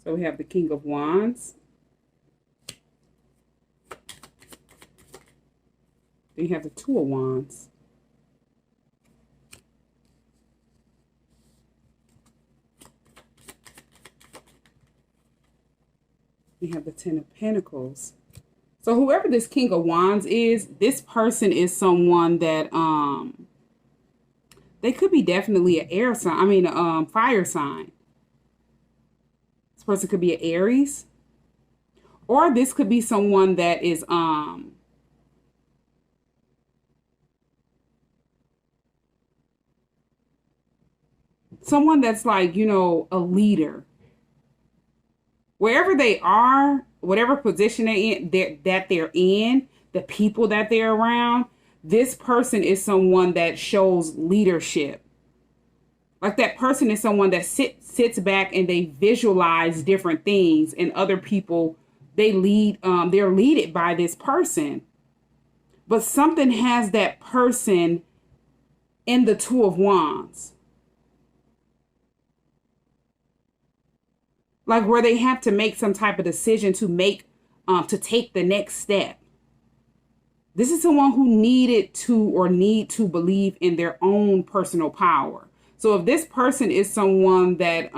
So we have the King of Wands. Then you have the Two of Wands. We have the Ten of Pentacles. So whoever this King of Wands is, this person is someone that they could be definitely an air sign. I mean, fire sign. This person could be an Aries, or this could be someone that is someone that's like, you know, a leader. Wherever they are, whatever position that they're in, the people that they're around, this person is someone that shows leadership. Like that person is someone that sits back and they visualize different things, and other people, they're leaded by this person. But something has that person in the Two of Wands. Like where they have to make some type of decision to take the next step. This is someone who need to believe in their own personal power. So if this person is someone that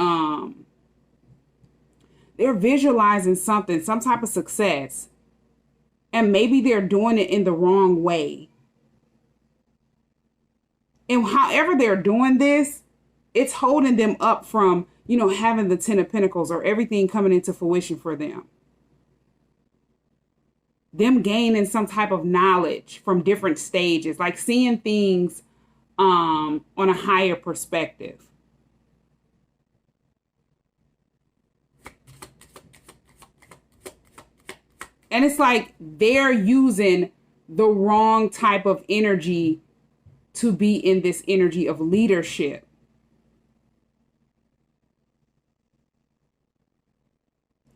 they're visualizing something, some type of success, and maybe they're doing it in the wrong way. And however they're doing this, it's holding them up from, you know, having the Ten of Pentacles or everything coming into fruition for them. Them gaining some type of knowledge from different stages, like seeing things on a higher perspective. And it's like they're using the wrong type of energy to be in this energy of leadership.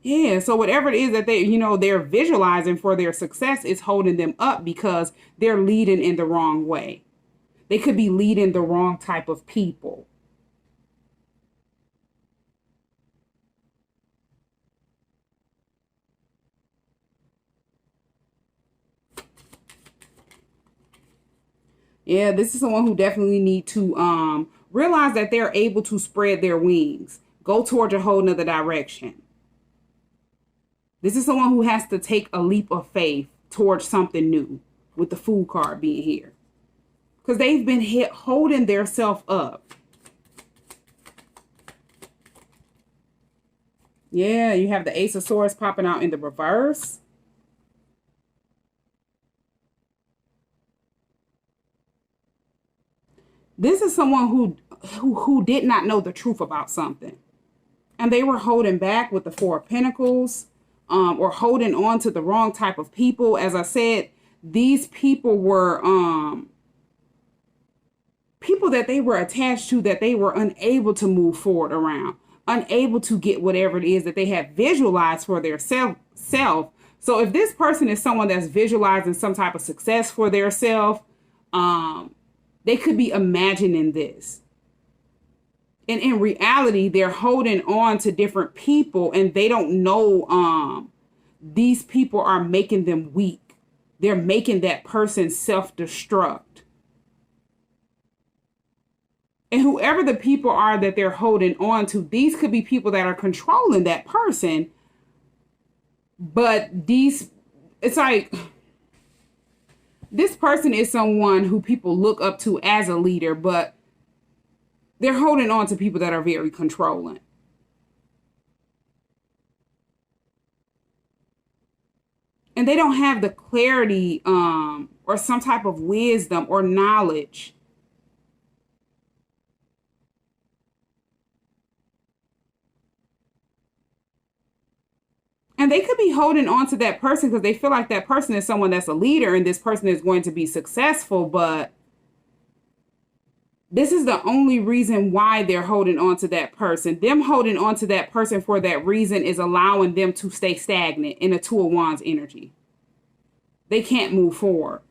Yeah, so whatever it is that they're visualizing for their success is holding them up because they're leading in the wrong way. They could be leading the wrong type of people. Yeah, this is someone who definitely need to realize that they're able to spread their wings, go towards a whole nother direction. This is someone who has to take a leap of faith towards something new, with the Fool card being here. Because they've been holding their self up. Yeah, you have the Ace of Swords popping out in the reverse. This is someone who did not know the truth about something. And they were holding back with the Four of Pentacles. Or holding on to the wrong type of people. As I said, these people were people that they were attached to, that they were unable to move forward around, unable to get whatever it is that they had visualized for their self. So if this person is someone that's visualizing some type of success for their self, they could be imagining this. And in reality, they're holding on to different people, and they don't know these people are making them weak. They're making that person self-destruct. And whoever the people are that they're holding on to, these could be people that are controlling that person. But it's like, this person is someone who people look up to as a leader, but they're holding on to people that are very controlling. And they don't have the clarity or some type of wisdom or knowledge. And they could be holding on to that person because they feel like that person is someone that's a leader and this person is going to be successful, but this is the only reason why they're holding on to that person. Them holding on to that person for that reason is allowing them to stay stagnant in a Two of Wands energy. They can't move forward,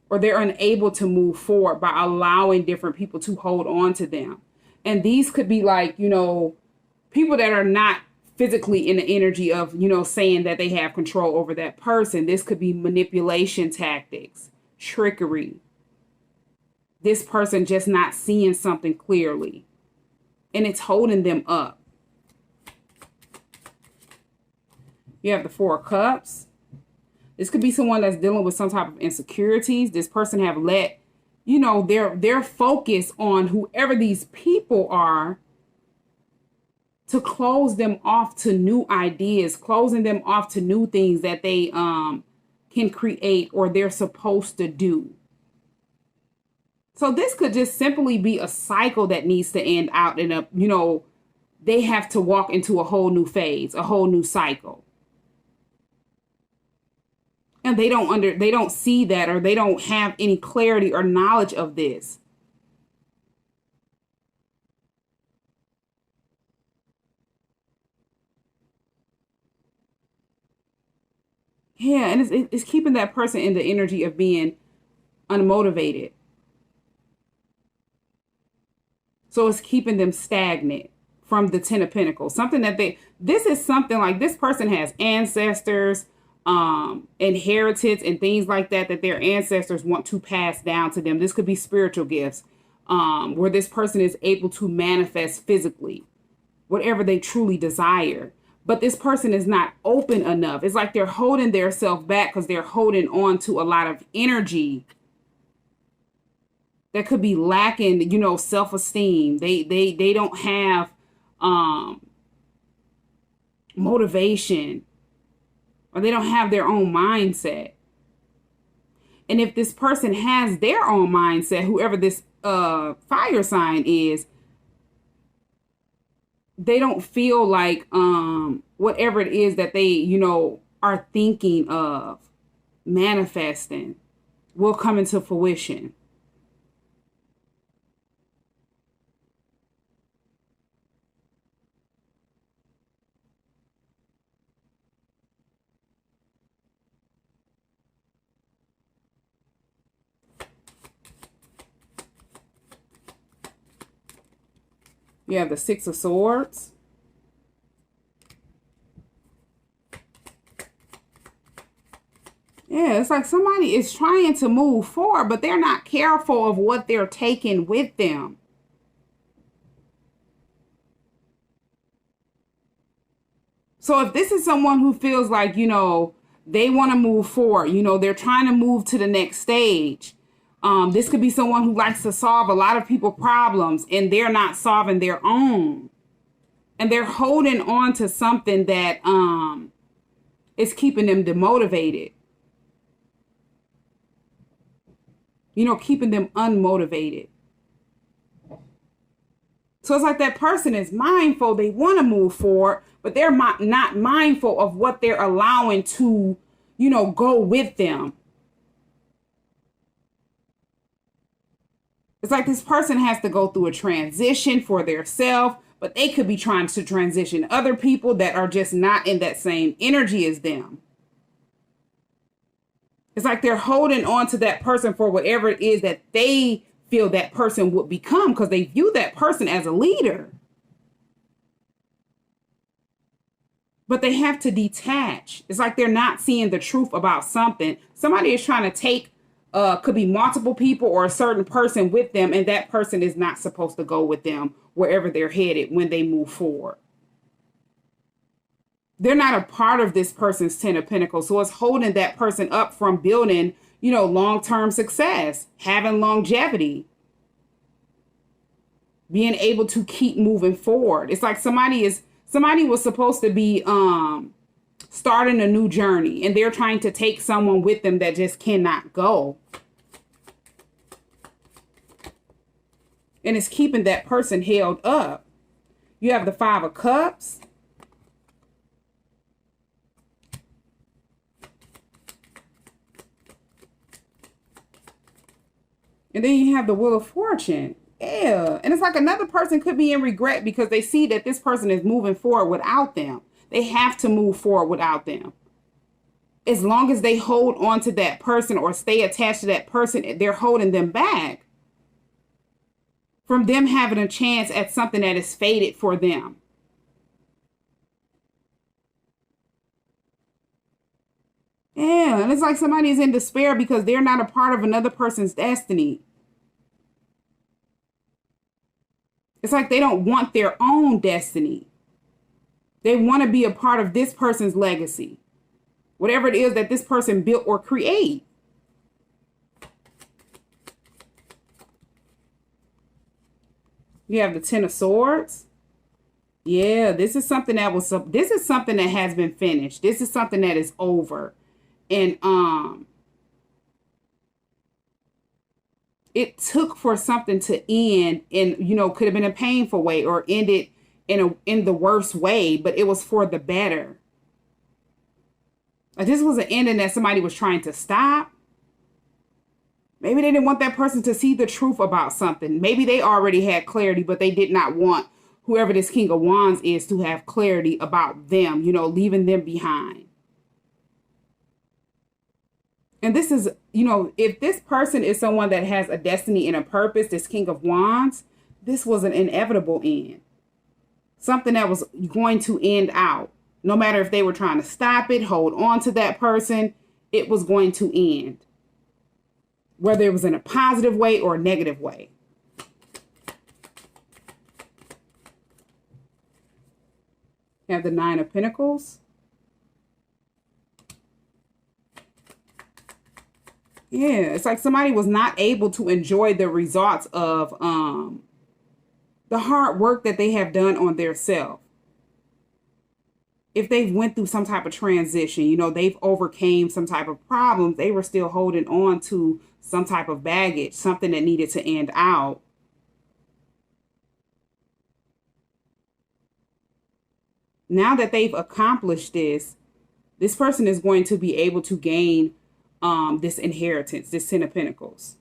or they're unable to move forward by allowing different people to hold on to them. And these could be like, people that are not physically in the energy of, you know, saying that they have control over that person. This could be manipulation tactics, trickery. This person just not seeing something clearly, and it's holding them up. You have the Four of Cups. This could be someone that's dealing with some type of insecurities. This person have let, you know, their focus on whoever these people are to close them off to new ideas, closing them off to new things that they can create or they're supposed to do. So this could just simply be a cycle that needs to end out in a, you know, they have to walk into a whole new phase, a whole new cycle. And they don't see that, or they don't have any clarity or knowledge of this. Yeah, and it's keeping that person in the energy of being unmotivated. So it's keeping them stagnant from the Ten of Pentacles. Something that this is something like this person has ancestors, inheritance and things like that their ancestors want to pass down to them. This could be spiritual gifts, where this person is able to manifest physically whatever they truly desire. But this person is not open enough. It's like they're holding their self back because they're holding on to a lot of energy that could be lacking, you know, self-esteem. They don't have motivation, or they don't have their own mindset. And if this person has their own mindset, whoever this fire sign is, they don't feel like whatever it is that they, you know, are thinking of manifesting will come into fruition. You have the Six of Swords. Yeah, it's like somebody is trying to move forward, but they're not careful of what they're taking with them. So if this is someone who feels like, you know, they want to move forward, you know, they're trying to move to the next stage. This could be someone who likes to solve a lot of people's problems and they're not solving their own. And they're holding on to something that is keeping them demotivated. You know, keeping them unmotivated. So it's like that person is mindful. They want to move forward, but they're not mindful of what they're allowing to, you know, go with them. It's like this person has to go through a transition for their self, but they could be trying to transition other people that are just not in that same energy as them. It's like they're holding on to that person for whatever it is that they feel that person would become, because they view that person as a leader. But they have to detach. It's like they're not seeing the truth about something. Somebody is trying to take could be multiple people or a certain person with them, and that person is not supposed to go with them wherever they're headed when they move forward. They're not a part of this person's Ten of Pentacles, so it's holding that person up from building, you know, long-term success, having longevity, being able to keep moving forward. It's like somebody was supposed to be starting a new journey, and they're trying to take someone with them that just cannot go. And it's keeping that person held up. You have the Five of Cups. And then you have the Wheel of Fortune. Yeah. And it's like another person could be in regret because they see that this person is moving forward without them. They have to move forward without them. As long as they hold on to that person or stay attached to that person, they're holding them back from them having a chance at something that is fated for them. Yeah, and it's like somebody's in despair because they're not a part of another person's destiny. It's like they don't want their own destiny. They want to be a part of this person's legacy. Whatever it is that this person built or create. You have the Ten of Swords. Yeah, this is something that has been finished. This is something that is over. And it took for something to end in, could have been a painful way or ended in the worst way, but it was for the better. Like this was an ending that somebody was trying to stop. Maybe they didn't want that person to see the truth about something. Maybe they already had clarity, but they did not want whoever this King of Wands is to have clarity about them, leaving them behind. And this is, if this person is someone that has a destiny and a purpose, this King of Wands, this was an inevitable end. Something that was going to end out. No matter if they were trying to stop it, hold on to that person, it was going to end. Whether it was in a positive way or a negative way. You have the Nine of Pentacles. Yeah, it's like somebody was not able to enjoy the results of the hard work that they have done on their self. If they've went through some type of transition, they've overcame some type of problems, they were still holding on to some type of baggage, something that needed to end out. Now that they've accomplished this person is going to be able to gain this inheritance, this Ten of Pentacles.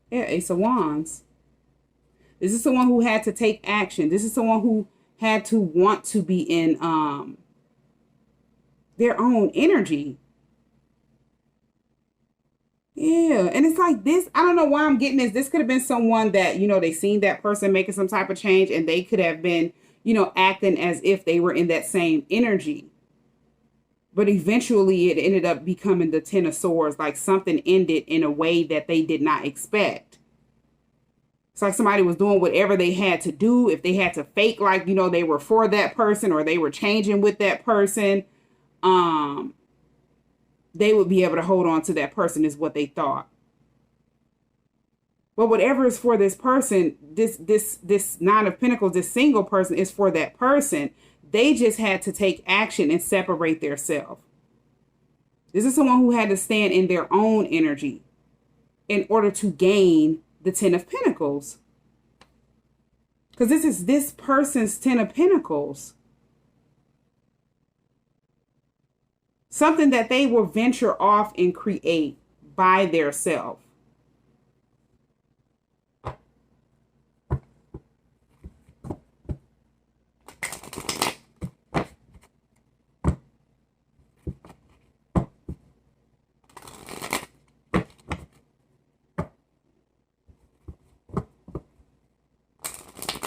Yeah, Ace of Wands. This is someone who had to take action. This is someone who had to want to be in their own energy. Yeah, and it's like this. I don't know why I'm getting this. This could have been someone that, they seen that person making some type of change and they could have been, acting as if they were in that same energy. But eventually it ended up becoming the Ten of Swords, like something ended in a way that they did not expect. It's like somebody was doing whatever they had to do. If they had to fake like, they were for that person or they were changing with that person, they would be able to hold on to that person is what they thought. But whatever is for this person, this Nine of Pentacles, this single person is for that person. They just had to take action and separate themselves. This is someone who had to stand in their own energy in order to gain the Ten of Pentacles. Because this is this person's Ten of Pentacles. Something that they will venture off and create by their self.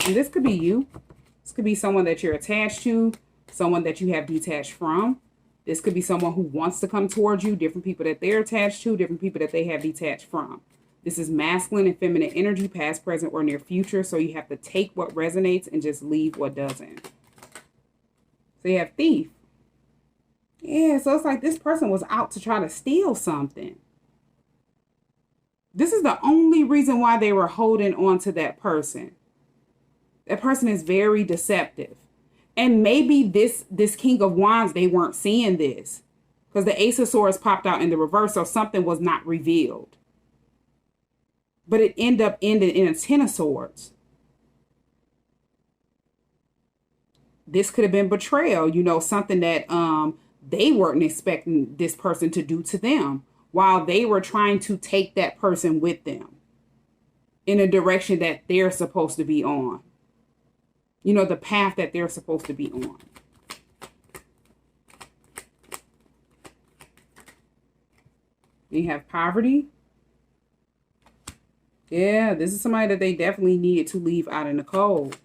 And this could be you. This could be someone that you're attached to, someone that you have detached from. This could be someone who wants to come towards you, different people that they're attached to, different people that they have detached from. This is masculine and feminine energy, past, present, or near future. So you have to take what resonates and just leave what doesn't. So you have Thief. Yeah, so it's like this person was out to try to steal something. This is the only reason why they were holding on to that person. That person is very deceptive. And maybe this King of Wands, they weren't seeing this. Because the Ace of Swords popped out in the reverse, so something was not revealed. But it ended in a Ten of Swords. This could have been betrayal, something that they weren't expecting this person to do to them, while they were trying to take that person with them in a direction that they're supposed to be on. The path that they're supposed to be on. You have poverty. Yeah, this is somebody that they definitely needed to leave out in the cold.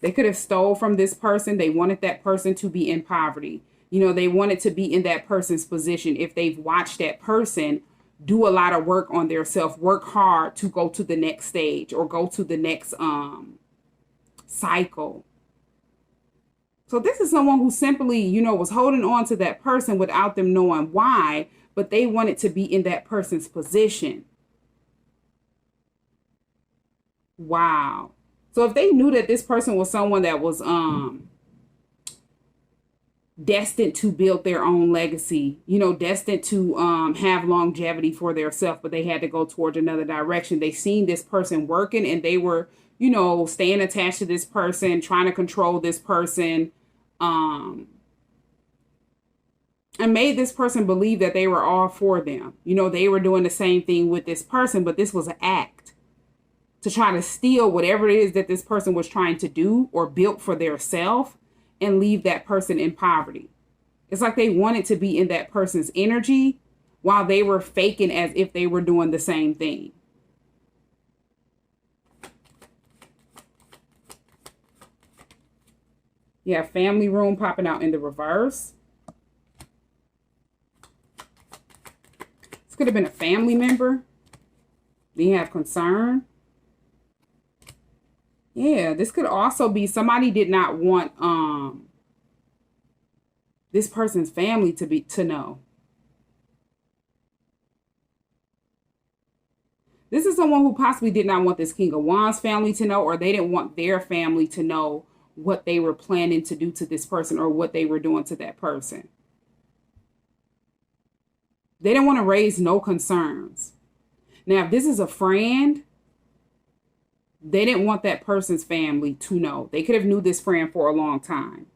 They could have stole from this person. They wanted that person to be in poverty. You know, they wanted to be in that person's position. If they've watched that person do a lot of work on their self, work hard to go to the next stage or go to the next cycle. So this is someone who simply, you know, was holding on to that person without them knowing why, but they wanted to be in that person's position. Wow. So if they knew that this person was someone that was destined to build their own legacy, you know, destined to have longevity for their self, but they had to go towards another direction. They seen this person working and they were, you know, staying attached to this person, trying to control this person, and made this person believe that they were all for them. You know, they were doing the same thing with this person, but this was an act to try to steal whatever it is that this person was trying to do or built for their self and leave that person in poverty. It's like they wanted to be in that person's energy while they were faking as if they were doing the same thing. You have family room popping out in the reverse. This could have been a family member. Then you have concern. Yeah, this could also be somebody did not want this person's family to know. This is someone who possibly did not want this King of Wands family to know, or they didn't want their family to know what they were planning to do to this person or what they were doing to that person. They didn't want to raise no concerns. Now, if this is a friend, they didn't want that person's family to know. They could have knew this friend for a long time.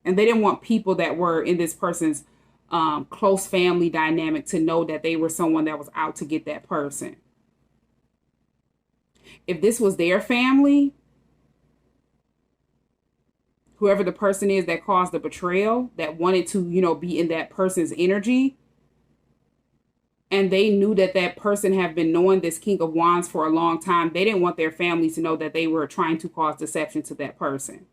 And they didn't want people that were in this person's close family dynamic to know that they were someone that was out to get that person. If this was their family, whoever the person is that caused the betrayal, that wanted to, you know, be in that person's energy, and they knew that that person had been knowing this King of Wands for a long time, they didn't want their family to know that they were trying to cause deception to that person.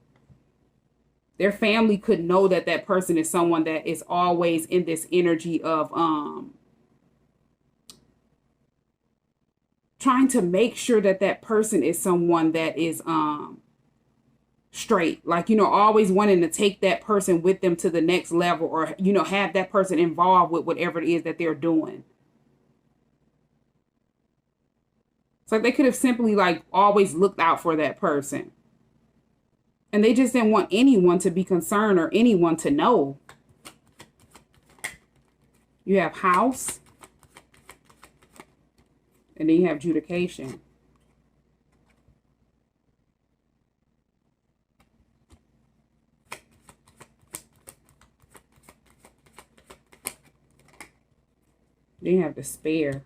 Their family could know that that person is someone that is always in this energy of trying to make sure that that person is someone that is straight, like, you know, always wanting to take that person with them to the next level, or, you know, have that person involved with whatever it is that they're doing. It's like they could have simply like always looked out for that person. And they just didn't want anyone to be concerned or anyone to know. You have house. And then you have adjudication. Then you have despair.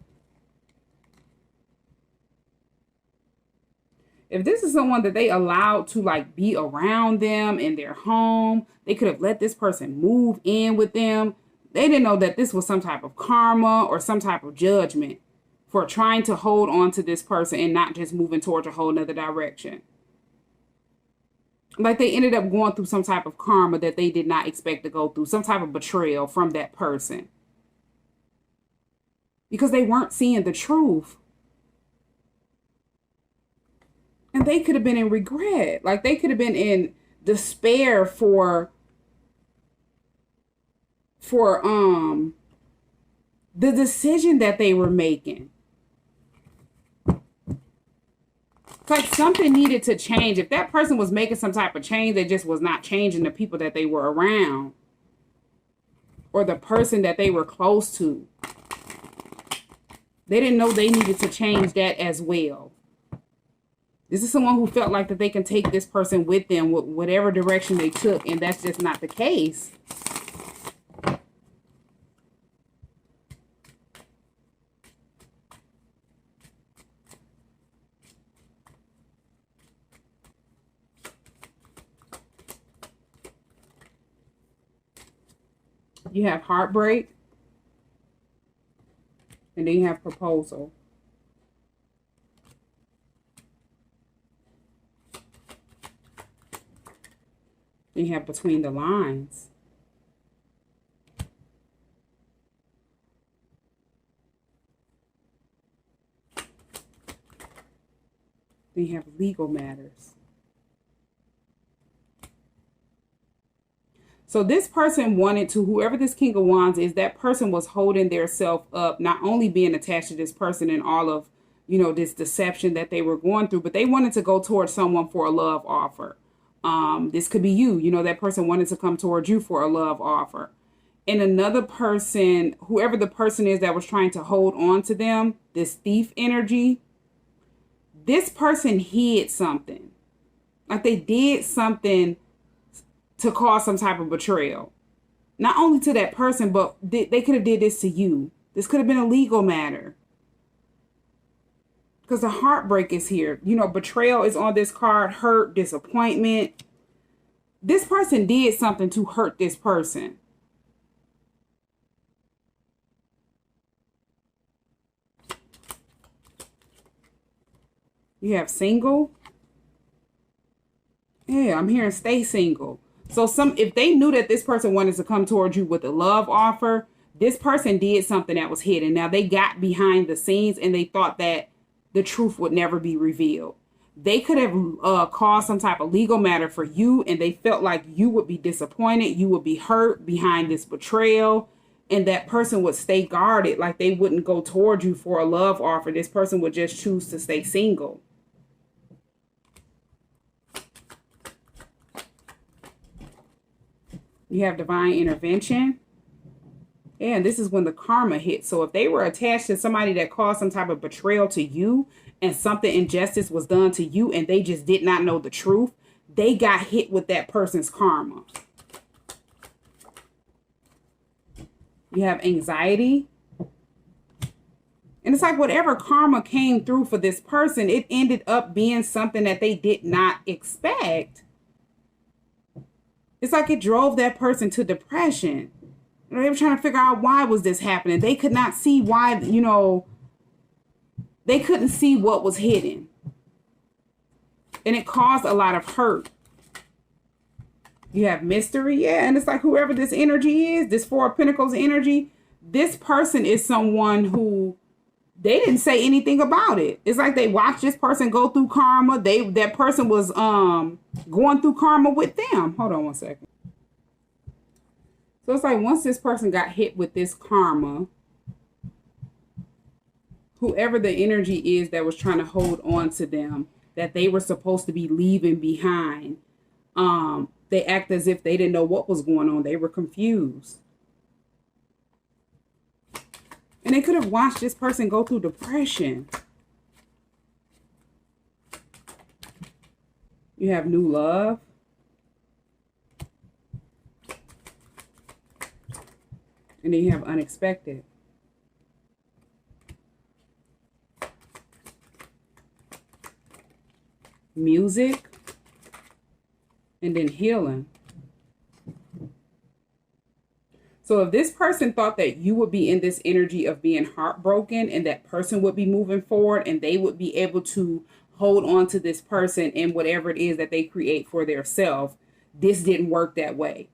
If this is someone that they allowed to like be around them in their home, they could have let this person move in with them. They didn't know that this was some type of karma or some type of judgment for trying to hold on to this person and not just moving towards a whole nother direction. Like they ended up going through some type of karma that they did not expect to go through, some type of betrayal from that person. Because they weren't seeing the truth. And they could have been in regret. Like they could have been in despair for the decision that they were making. It's like something needed to change. If that person was making some type of change, they just was not changing the people that they were around or the person that they were close to. They didn't know they needed to change that as well. This is someone who felt like that they can take this person with them with whatever direction they took, and that's just not the case. You have heartbreak, and then you have proposal. Then you have between the lines. Then you have legal matters. So this person wanted to, whoever this King of Wands is, that person was holding their self up, not only being attached to this person and all of, you know, this deception that they were going through, but they wanted to go towards someone for a love offer. This could be you. You know, that person wanted to come towards you for a love offer. And another person, whoever the person is that was trying to hold on to them, this thief energy, this person hid something. Like they did something to cause some type of betrayal. Not only to that person, but they could have did this to you. This could have been a legal matter. Because the heartbreak is here. You know, betrayal is on this card. Hurt, disappointment. This person did something to hurt this person. You have single. Yeah, I'm hearing stay single. So if they knew that this person wanted to come towards you with a love offer, this person did something that was hidden. Now they got behind the scenes and they thought that the truth would never be revealed. They could have caused some type of legal matter for you, and they felt like you would be disappointed, you would be hurt behind this betrayal, and that person would stay guarded, like they wouldn't go towards you for a love offer. This person would just choose to stay single. You have divine intervention. And this is when the karma hits. So if they were attached to somebody that caused some type of betrayal to you and something injustice was done to you and they just did not know the truth, they got hit with that person's karma. You have anxiety. And it's like whatever karma came through for this person, it ended up being something that they did not expect. It's like it drove that person to depression. They were trying to figure out why was this happening. They could not see why, you know, they couldn't see what was hidden. And it caused a lot of hurt. You have mystery, yeah. And it's like whoever this energy is, this Four of Pentacles energy, this person is someone who they didn't say anything about it. It's like they watched this person go through karma. That person was going through karma with them. Hold on one second. So it's like once this person got hit with this karma, whoever the energy is that was trying to hold on to them, that they were supposed to be leaving behind, they act as if they didn't know what was going on. They were confused. And they could have watched this person go through depression. You have new love. And then you have unexpected. Music. And then healing. So if this person thought that you would be in this energy of being heartbroken and that person would be moving forward and they would be able to hold on to this person and whatever it is that they create for their self, this didn't work that way.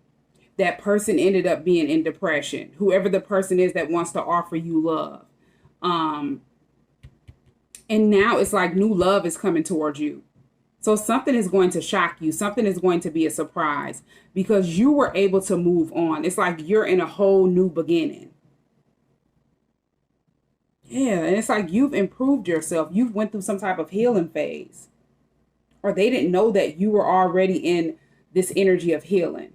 That person ended up being in depression. Whoever the person is that wants to offer you love. And now it's like new love is coming towards you. So something is going to shock you. Something is going to be a surprise because you were able to move on. It's like you're in a whole new beginning. Yeah, and it's like you've improved yourself. You've went through some type of healing phase. Or they didn't know that you were already in this energy of healing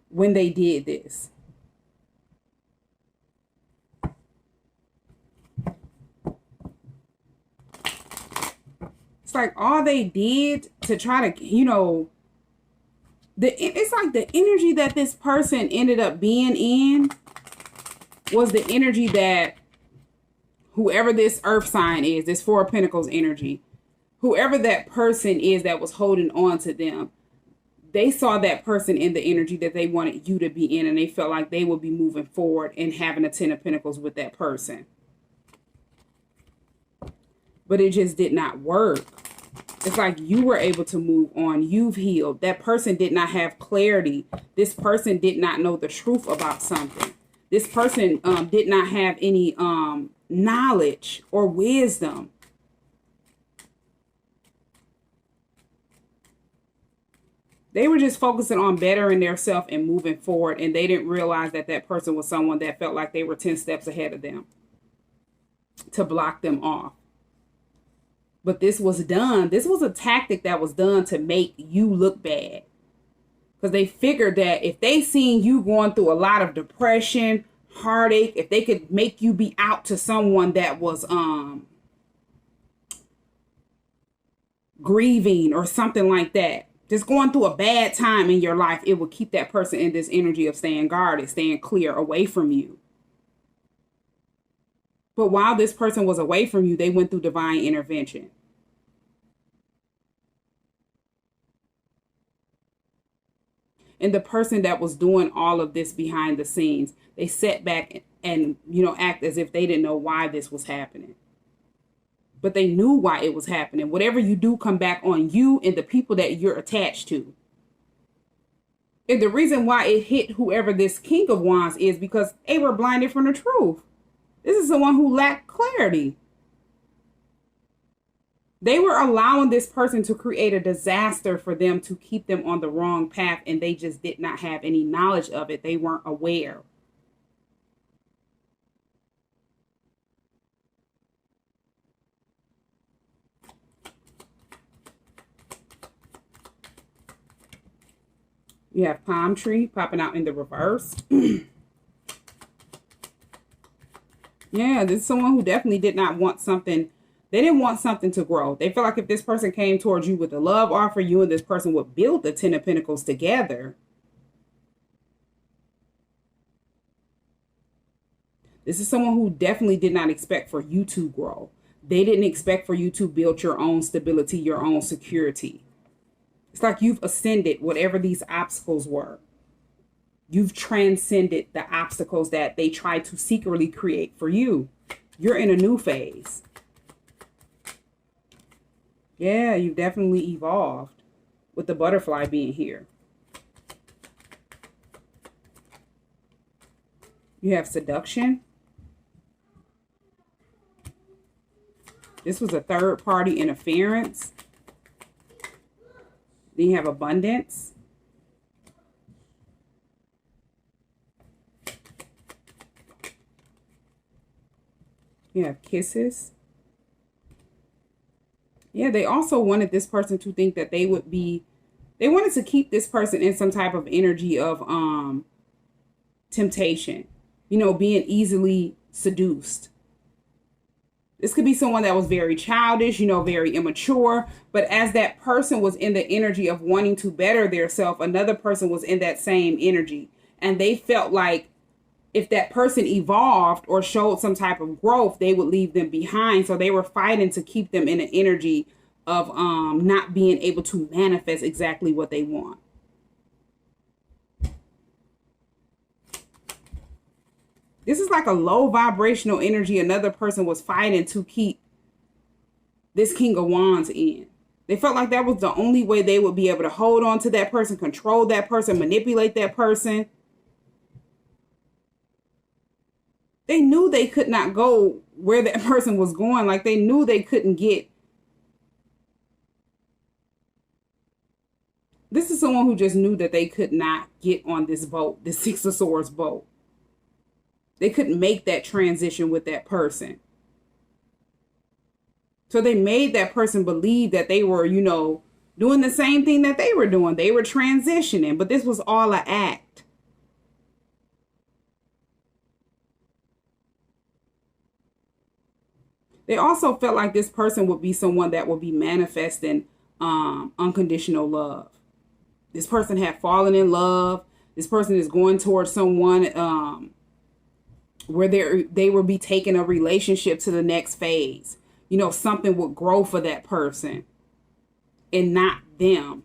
when they did this. It's like all they did to try to, you know, it's like the energy that this person ended up being in was the energy that whoever this earth sign is, this Four of Pentacles energy, whoever that person is that was holding on to them, they saw that person in the energy that they wanted you to be in, and they felt like they would be moving forward and having a Ten of Pentacles with that person. But it just did not work. It's like you were able to move on. You've healed. That person did not have clarity. This person did not know the truth about something. This person did not have any knowledge or wisdom. They were just focusing on bettering themselves and moving forward, and they didn't realize that that person was someone that felt like they were 10 steps ahead of them to block them off. But this was done. This was a tactic that was done to make you look bad. Because they figured that if they seen you going through a lot of depression, heartache, if they could make you be out to someone that was grieving or something like that, just going through a bad time in your life, it will keep that person in this energy of staying guarded, staying clear, away from you. But while this person was away from you, they went through divine intervention. And the person that was doing all of this behind the scenes, they sat back and, act as if they didn't know why this was happening. But they knew why it was happening. Whatever you do, come back on you and the people that you're attached to. And the reason why it hit whoever this King of Wands is because they were blinded from the truth. This is someone who lacked clarity. They were allowing this person to create a disaster for them to keep them on the wrong path, and they just did not have any knowledge of it. They weren't aware. You have palm tree popping out in the reverse. Yeah, this is someone who definitely did not want something. They didn't want something to grow. They feel like if this person came towards you with a love offer, you and this person would build the 10 of Pentacles together. This is someone who definitely did not expect for you to grow. They didn't expect for you to build your own stability, your own security. It's like you've ascended whatever these obstacles were. You've transcended the obstacles that they tried to secretly create for you. You're in a new phase. Yeah, you've definitely evolved with the butterfly being here. You have seduction. This was a third party interference. Then you have abundance. You have kisses. Yeah, they also wanted this person to think that they wanted to keep this person in some type of energy of temptation, being easily seduced. This could be someone that was very childish, very immature, but as that person was in the energy of wanting to better themselves, another person was in that same energy, and they felt like if that person evolved or showed some type of growth, they would leave them behind. So they were fighting to keep them in an energy of not being able to manifest exactly what they want. This is like a low vibrational energy another person was fighting to keep this King of Wands in. They felt like that was the only way they would be able to hold on to that person, control that person, manipulate that person. They knew they could not go where that person was going. Like they knew they couldn't get. This is someone who just knew that they could not get on this boat, this Six of Swords boat. They couldn't make that transition with that person. So they made that person believe that they were, doing the same thing that they were doing. They were transitioning, but this was all an act. They also felt like this person would be someone that would be manifesting unconditional love. This person had fallen in love. This person is going towards someone where they will be taking a relationship to the next phase. Something would grow for that person and not them.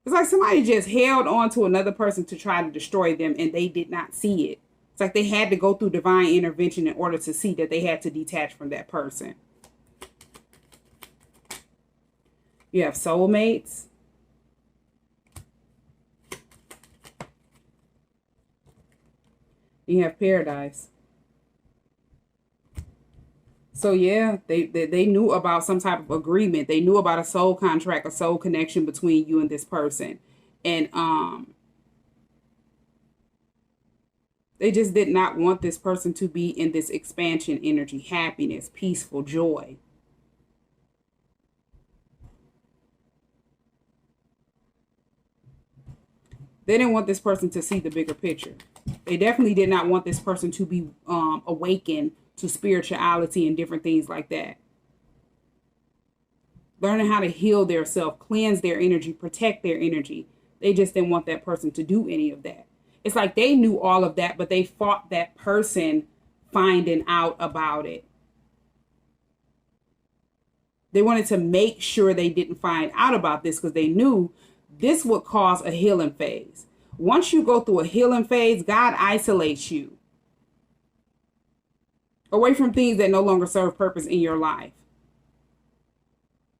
It's like somebody just held on to another person to try to destroy them and they did not see it. It's like they had to go through divine intervention in order to see that they had to detach from that person. You have soulmates. You have paradise. So yeah, they knew about some type of agreement. They knew about a soul contract, a soul connection between you and this person. And they just did not want this person to be in this expansion energy, happiness, peaceful, joy. They didn't want this person to see the bigger picture. They definitely did not want this person to be awakened to spirituality and different things like that. Learning how to heal their self, cleanse their energy, protect their energy. They just didn't want that person to do any of that. It's like they knew all of that, but they fought that person finding out about it. They wanted to make sure they didn't find out about this because they knew this would cause a healing phase. Once you go through a healing phase, God isolates you away from things that no longer serve purpose in your life.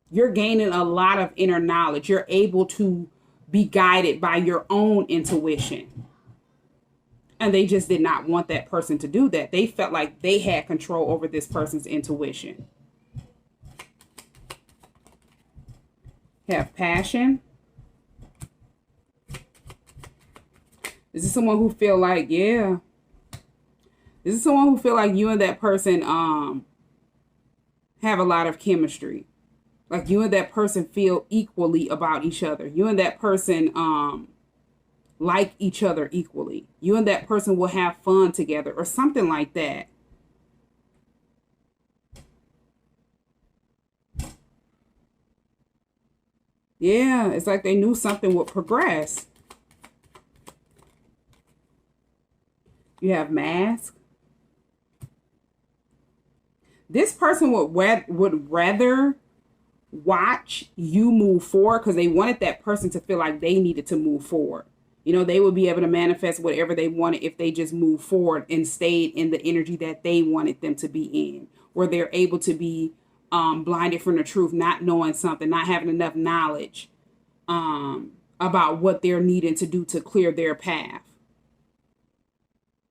You're gaining a lot of inner knowledge. You're able to be guided by your own intuition. And they just did not want that person to do that. They felt like they had control over this person's intuition. Have passion. This is someone who feel like, yeah. This is someone who feel like you and that person have a lot of chemistry. Like you and that person feel equally about each other. You and that person like each other equally. You and that person will have fun together or something like that. Yeah, it's like they knew something would progress. You have mask. This person would rather watch you move forward because they wanted that person to feel like they needed to move forward. You know, they would be able to manifest whatever they wanted if they just moved forward and stayed in the energy that they wanted them to be in, where they're able to be blinded from the truth, not knowing something, not having enough knowledge about what they're needing to do to clear their path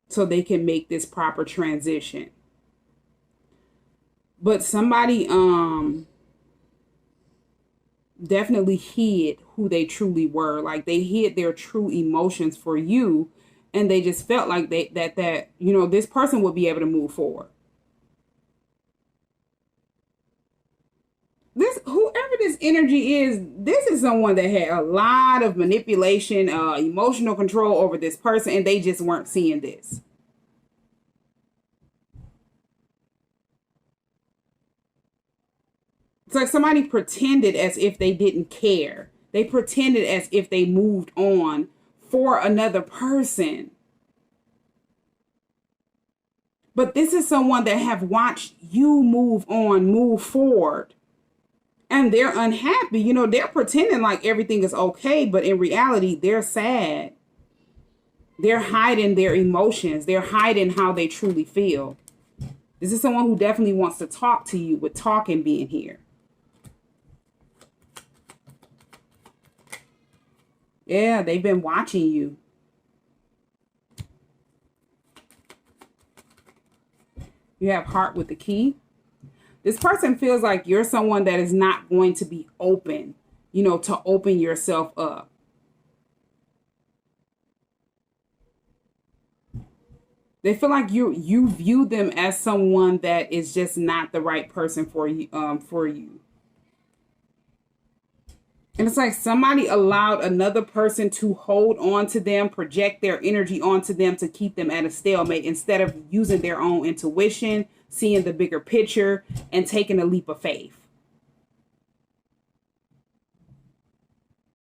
so they can make this proper transition. But somebody definitely hid who they truly were. Like they hid their true emotions for you, and they just felt like that you know, this person would be able to move forward. Whoever this energy is, this is someone that had a lot of manipulation, emotional control over this person, and they just weren't seeing this. It's like somebody pretended as if they didn't care. They pretended as if they moved on for another person. But this is someone that have watched you move on, move forward. And they're unhappy. You know, they're pretending like everything is okay, but in reality, they're sad. They're hiding their emotions. They're hiding how they truly feel. This is someone who definitely wants to talk to you, with talking being here. Yeah, they've been watching you. You have heart with the key. This person feels like you're someone that is not going to be open, you know, to open yourself up. They feel like you view them as someone that is just not the right person for you. And it's like somebody allowed another person to hold on to them, project their energy onto them to keep them at a stalemate instead of using their own intuition, seeing the bigger picture, and taking a leap of faith.